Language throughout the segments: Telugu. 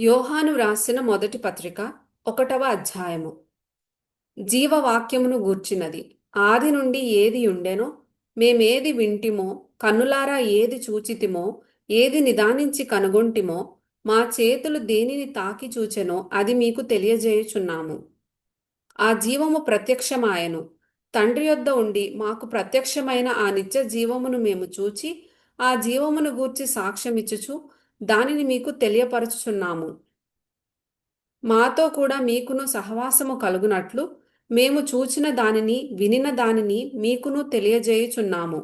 యోహాను వ్రాసిన మొదటి పత్రిక 1వ అధ్యాయము. జీవవాక్యమును గూర్చినది. ఆది నుండి ఏది ఉండెనో, మేమేది వింటిమో, కన్నులారా ఏది చూచితిమో, ఏది నిదానించి కనుగొంటిమో, మా చేతులు దేనిని తాకి చూచెనో అది మీకు తెలియజేయుచున్నాము. ఆ జీవము ప్రత్యక్షమాయెను. తండ్రి యొద్ద ఉండి మాకు ప్రత్యక్షమైన ఆ నిత్య జీవమును మేము చూచి, ఆ జీవమును గూర్చి సాక్ష్యమిచ్చుచు దానిని మీకు తెలియపరచుచున్నాము. మాతో కూడా మీకును సహవాసము కలుగునట్లు మేము చూచిన దానిని వినిన దానిని మీకును తెలియజేయుచున్నాము.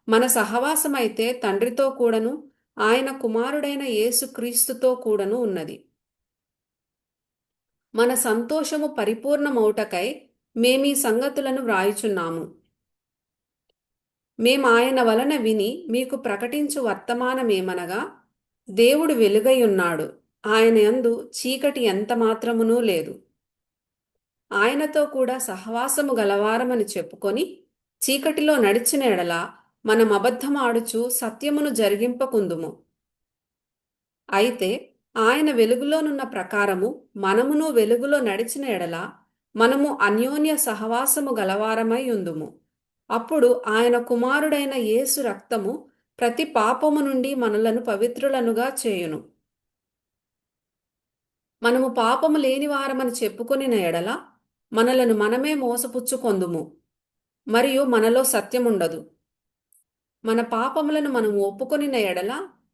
మన సహవాసమైతే తండ్రితో కూడను ఆయన కుమారుడైన యేసు క్రీస్తుతో కూడను ఉన్నది. మన సంతోషము పరిపూర్ణమౌటకై మేమీ సంగతులను వ్రాయుచున్నాము. మేమాయన వలన విని మీకు ప్రకటించు వర్తమానమేమనగా, దేవుడు వెలుగై ఉన్నాడు, ఆయన యందు చీకటి ఎంత మాత్రమునూ లేదు. ఆయనతో కూడా సహవాసము గలవారమని చెప్పుకొని చీకటిలో నడిచిన ఎడల మనమబద్ధమాడుచు సత్యమును జరిగింపకుందుము. అయితే ఆయన వెలుగులోనున్న ప్రకారము మనమును వెలుగులో నడిచిన ఎడల మనము అన్యోన్య సహవాసము గలవారమై ఉందుము. అప్పుడు ఆయన కుమారుడైన యేసు రక్తము ప్రతి పాపము నుండి మనలను పవిత్రులనుగా చేయును. మనము పాపము లేని వారమని చెప్పుకొనిన ఎడల మనలను మనమే మోసపుచ్చుకొందుము, మరియు మనలో సత్యముండదు. మన పాపములను మనం ఒప్పుకొనిన ఎడల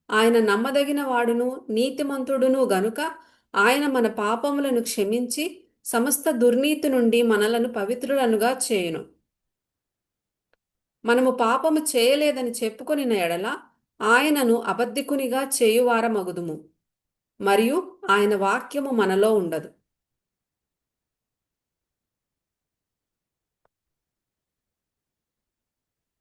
ఆయన నమ్మదగిన వాడును నీతిమంతుడును గనుక ఆయన మన పాపములను క్షమించి సమస్త దుర్నీతి నుండి మనలను పవిత్రులనుగా చేయును. మనము పాపము చేయలేదని చెప్పుకొనిన ఎడల ఆయనను అబద్ధికునిగా చేయువారమగుదుము, మరియు ఆయన వాక్యము మనలో ఉండదు.